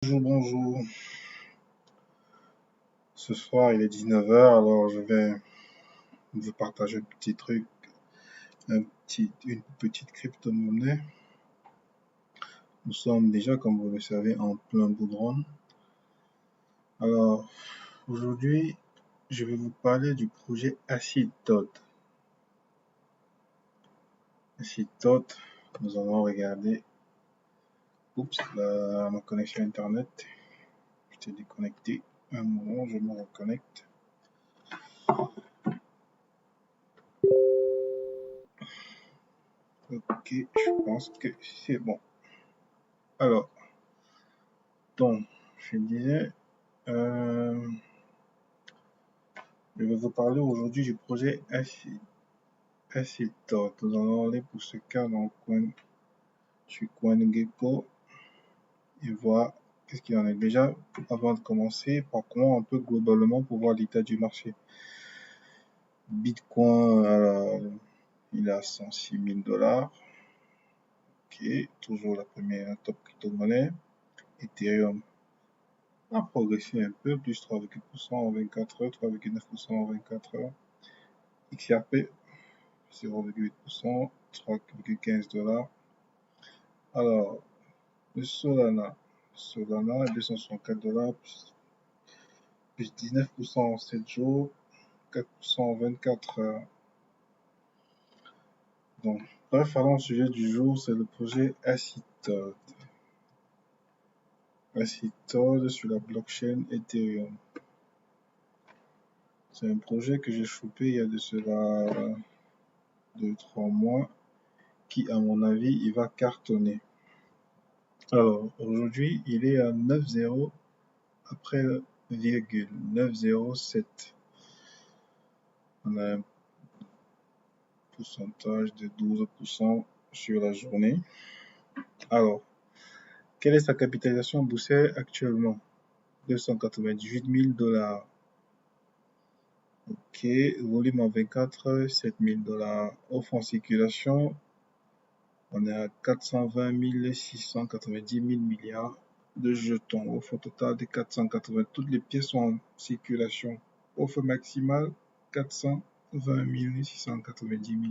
Bonjour, bonjour. Ce soir, il est 19h, alors je vais vous partager un petit truc, une petite crypto-monnaie. Nous sommes déjà, comme vous le savez, en plein bull run. Alors, aujourd'hui, je vais vous parler du projet Asymptote. Asymptote, nous allons regarder. Oups, ma connexion Internet. J'étais déconnecté. Un moment, je me reconnecte. Ok, je pense que c'est bon. Alors, donc, je disais, je vais vous parler aujourd'hui du projet Asymptote. Nous allons aller pour ce cas dans le coin sur CoinGecko et voir qu'est-ce qu'il en est. Déjà, avant de commencer, parcourons un peu globalement pour voir l'état du marché. Bitcoin, alors, il est à 106 000 $. Ok, toujours la première top crypto-monnaie. Ethereum a progressé un peu, plus 3,8% en 24 heures, 3,9% en 24 heures. XRP, 0,8%, 3,15 $. Alors, le Solana est 264 $, plus 19% en 7 jours, 4% en 24 heures. Donc, bref, alors, le sujet du jour, c'est le projet Asymptote. Asymptote sur la blockchain Ethereum. C'est un projet que j'ai chopé il y a de cela 2-3 mois, qui, à mon avis, il va cartonner. Alors, aujourd'hui, il est à 9,0 après virgule 9,07. On a un pourcentage de 12% sur la journée. Alors, quelle est sa capitalisation boursière actuellement? 298 000 $. Ok, volume en 24 heures, 7 000 $. Offre en circulation, on est à 420 690 000 milliards de jetons. Offre totale de 480. Toutes les pièces sont en circulation. Offre maximale, 420 690 000.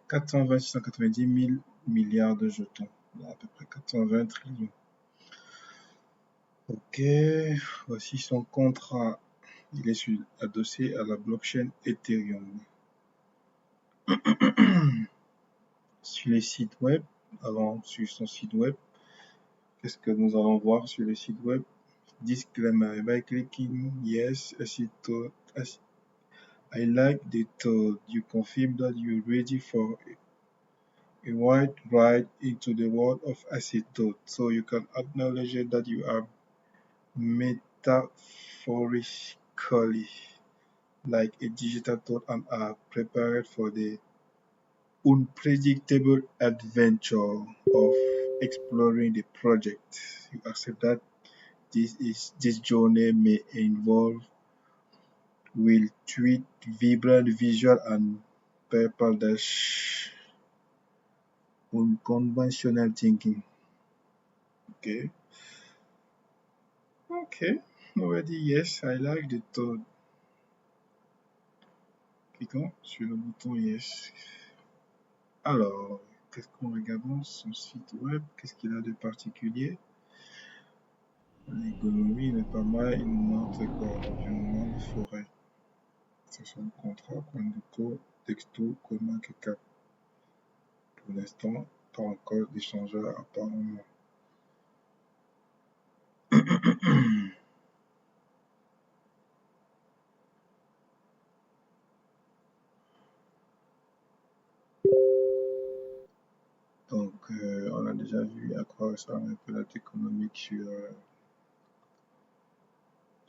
420 690 000 milliards de jetons. À peu près 420 trillions. Ok, voici son contrat. Il est adossé à la blockchain Ethereum. Sur les sites web, allons sur son site web. Qu'est-ce que nous allons voir sur le site web? Disclaimer. By clicking yes, I like the tool. You confirm that you're ready for a wide ride into the world of Asymptote, so you can acknowledge that you are metaphorically like a digital toad and are prepared for the unpredictable adventure of exploring the project. You accept that this journey may involve will tweet vibrant visual and purple dash unconventional thinking. Okay. Already yes, I like the toad. Cliquons sur le bouton yes. Alors, qu'est-ce qu'on regarde dans son site web? Qu'est-ce qu'il a de particulier? L'économie n'est pas mal, il nous montre quoi? L'environnement, les forêts. C'est son contrat, CoinGecko, Texto, CoinMarketCap. Pour l'instant, pas encore d'échangeur apparemment. Donc, on a déjà vu à quoi ressemble un peu la économique sur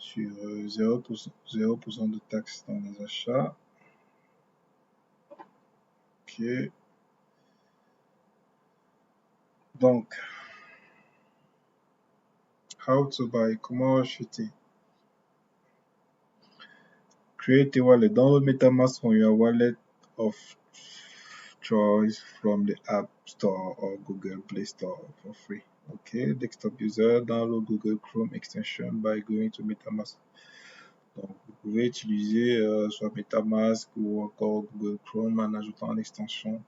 0% de taxes dans les achats. Ok. Donc, how to buy, comment acheter? Create a wallet. Download MetaMask from your wallet of choice from the App Store or Google Play Store for free. Ok, desktop user, download Google Chrome extension by going to MetaMask. Donc, vous pouvez utiliser soit MetaMask ou encore Google Chrome en ajoutant l'extension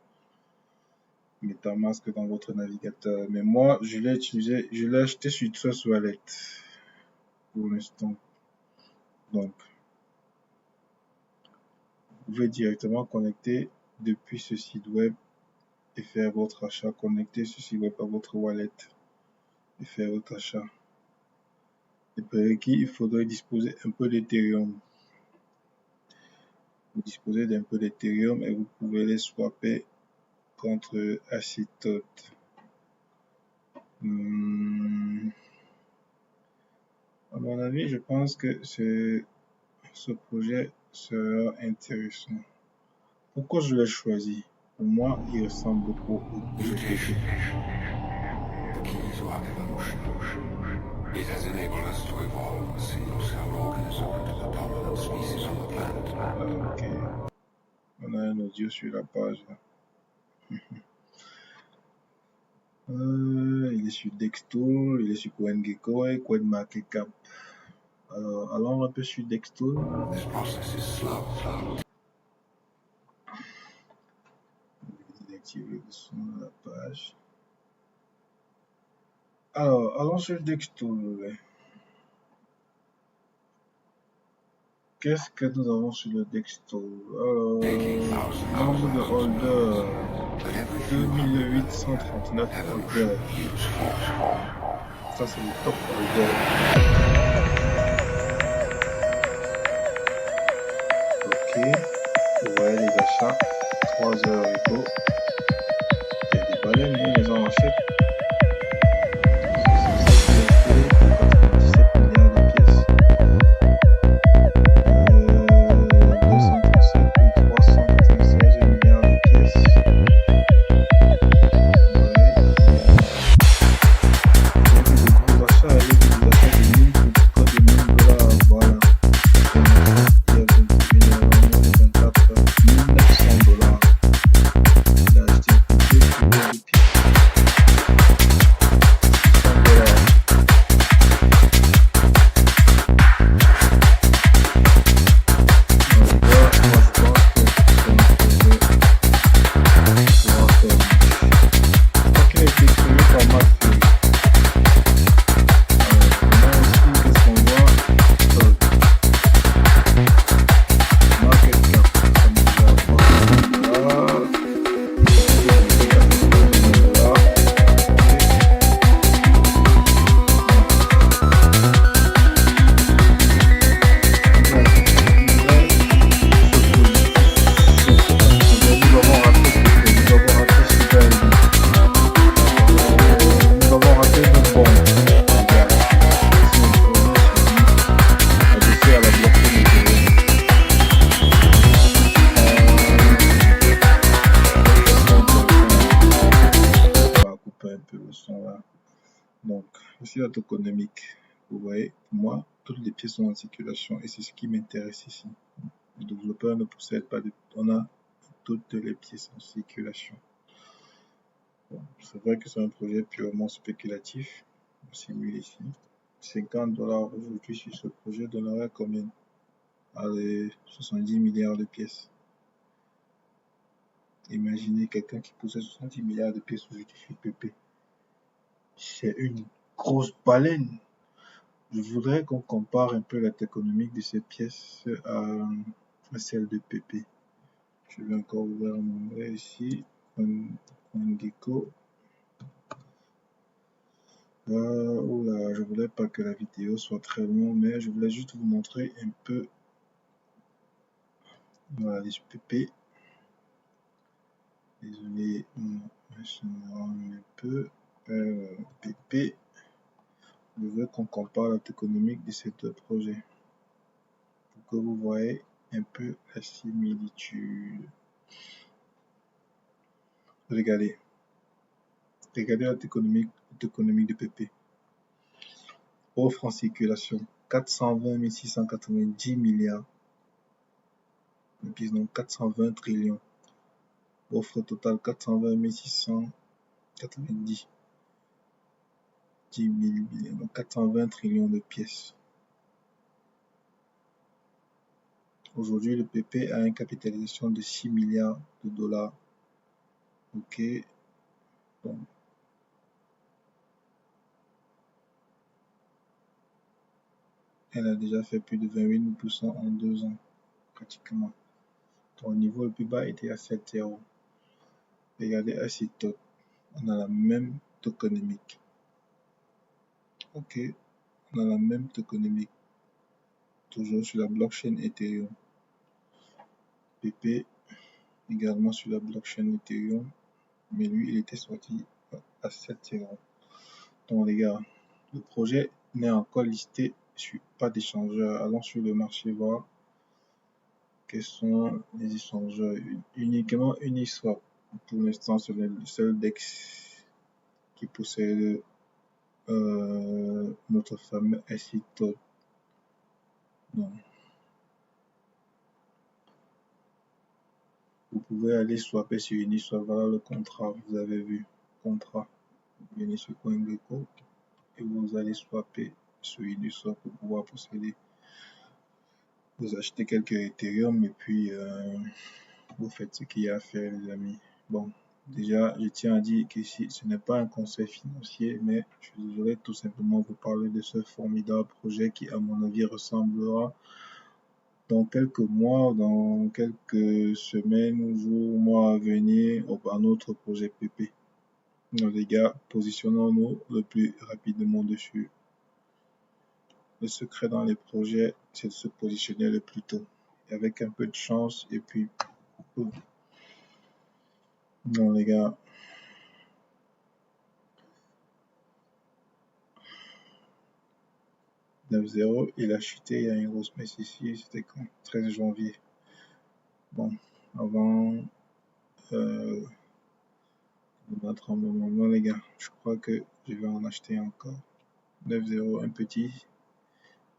MetaMask dans votre navigateur. Mais moi, je l'ai utilisé, je l'ai acheté sur Trust Wallet pour l'instant. Donc, vous pouvez directement connecter depuis ce site web et faire votre achat. Connecter ce site web à votre wallet et faire votre achat. Et prérequis, il faudrait disposer un peu d'Ethereum. Vous disposez d'un peu d'Ethereum et vous pouvez les swapper contre Asytot. À mon avis, je pense que ce projet sera intéressant. Pourquoi je l'ai choisi? Pour moi, il ressemble beaucoup au projet PP. It has enabled us to evolve a single-celled organism into the dominant species on the planet. Ok. On a un audio sur la page. Il est sur Dextool, il est sur CoinGecko et CoinMarketCap. Alors, allons un peu sur Dextool. This process is slow. Activer le son de la page. Alors, allons sur Dextool. Qu'est-ce que nous avons sur le Dextool? Alors, nombre de holders 2839 holders. Ça, c'est le top holder. Ok, vous voyez les achats 3 heures égaux. Il y a des baleines, mais ils les ont acheté. 97 milliards de pièces. 237 ou 396 milliards de pièces. Il y a des gros achats, il y a des achats de 1000 pour près de 1000 dollars. Voilà. Il y a 24 1900 dollars. Il a acheté plus de pièces. 600 dollars. Donc, ici la tokenomique. Vous voyez, pour moi, toutes les pièces sont en circulation et c'est ce qui m'intéresse ici. Le développeur ne possède pas de... On a toutes les pièces en circulation. Bon, c'est vrai que c'est un projet purement spéculatif. On simule ici. 50 dollars aujourd'hui sur ce projet donnerait combien? Allez, 70 milliards de pièces. Imaginez quelqu'un qui possède 70 milliards de pièces aujourd'hui sur PP. C'est une grosse baleine. Je voudrais qu'on compare un peu la économique de ces pièces à celle de PP. Je vais encore ouvrir mon onglet ici. CoinGecko. Oula, je voulais pas que la vidéo soit très longue, mais je voulais juste vous montrer un peu. Voilà, les PP. Désolé, je un peu. PP. Je veux qu'on compare la économique de ces deux projets pour que vous voyez un peu la similitude. Regardez la économique de PP. Offre en circulation 420 690 milliards. Donc 420 trillions. Offre totale 420 690. 10 000 millions, donc 420 trillions de pièces. Aujourd'hui, le PP a une capitalisation de 6 milliards de dollars. Ok. Bon. Elle a déjà fait plus de 28% en 2 ans, pratiquement. Ton niveau le plus bas était à 7,0. Regardez Asytot. On a la même tokenomique. Ok. On a la même tokenomique. Toujours sur la blockchain Ethereum. PP également sur la blockchain Ethereum. Mais lui, il était sorti à 7,0. Donc les gars, le projet n'est encore listé sur pas d'échangeur. Allons sur le marché voir quels sont les échangeurs. Uniquement Uniswap. Pour l'instant, c'est le seul DEX qui possède notre fameux Asytot. Non. Vous pouvez aller swapper sur Uniswap. Voilà le contrat. Vous avez vu. Contrat. Vous venez sur CoinGecko et vous allez swapper sur Uniswap pour pouvoir posséder. Vous achetez quelques Ethereum et puis vous faites ce qu'il y a à faire, les amis. Bon, déjà, je tiens à dire qu'ici, ce n'est pas un conseil financier, mais je voudrais tout simplement vous parler de ce formidable projet qui, à mon avis, ressemblera dans quelques mois, dans quelques semaines, jours, mois à venir, à notre projet PP. Donc, les gars, positionnons-nous le plus rapidement dessus. Le secret dans les projets, c'est de se positionner le plus tôt. Et avec un peu de chance, et puis... Non, les gars. « 9,0, il a chuté, il y a une grosse messe ici, c'était quand 13 janvier. Bon, avant de mettre un moment, les gars, je crois que je vais en acheter encore. 9,0, un petit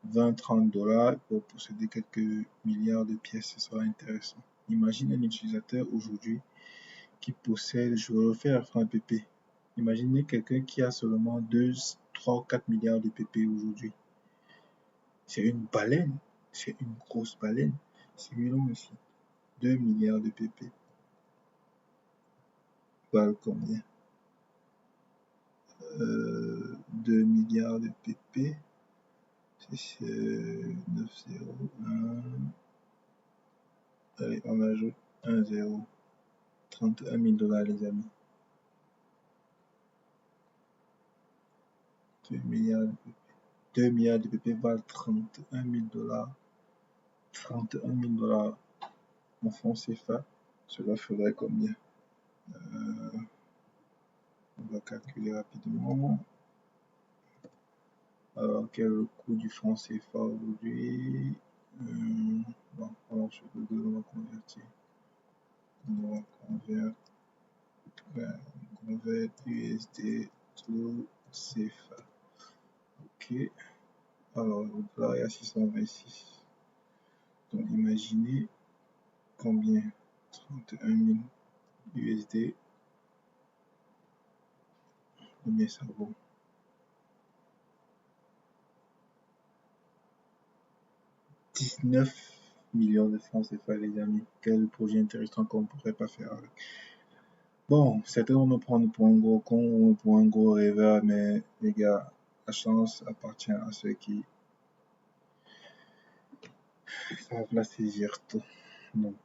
20-30 dollars pour posséder quelques milliards de pièces, ce sera intéressant. Imagine un utilisateur aujourd'hui qui possède, je vais refaire un PP. Imaginez quelqu'un qui a seulement 2, 3, 4 milliards de PP aujourd'hui. C'est une baleine, c'est une grosse baleine. Simulons ici 2 milliards de PP. Valent combien 2 milliards de PP. C'est 9,01. Allez, on ajoute 1,0. 31 000 dollars, les amis. 2 milliards de PP. 2 milliards de PP valent 31 000 dollars. 31 000 dollars en francs CFA. Cela ferait combien On va calculer rapidement. Alors, quel est le coût du franc CFA aujourd'hui bon, alors sur Google, on va convertir. On va convertir USD to CFA. Ok. Alors, le dollar est à 626. Donc, imaginez combien 31 000 USD. Combien ça vaut 19 millions de francs CFA, les amis. Quel projet intéressant qu'on ne pourrait pas faire avec. Bon, certains vont me prendre pour un gros con ou pour un gros rêveur, mais les gars, la chance appartient à ceux qui savent la saisir tôt. Donc,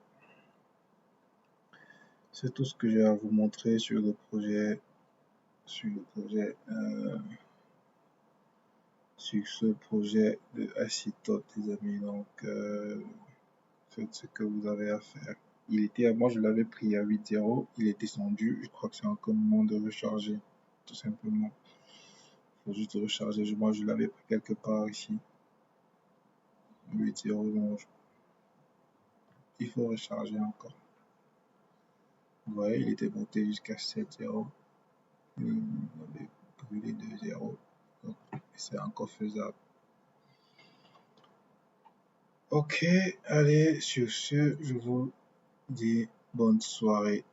c'est tout ce que j'ai à vous montrer sur le projet, sur ce projet de Asytot, les amis. Donc, faites ce que vous avez à faire. Il était, moi je l'avais pris à 8,0, il est descendu, je crois que c'est encore le moment de recharger, tout simplement. Il faut juste recharger, moi je l'avais pris quelque part ici. 8,0, donc il faut recharger encore. Vous voyez, il était monté jusqu'à 7,0. Il avait brûlé 2,0. C'est encore faisable. Ok, allez, sur ce, je vous dis bonne soirée.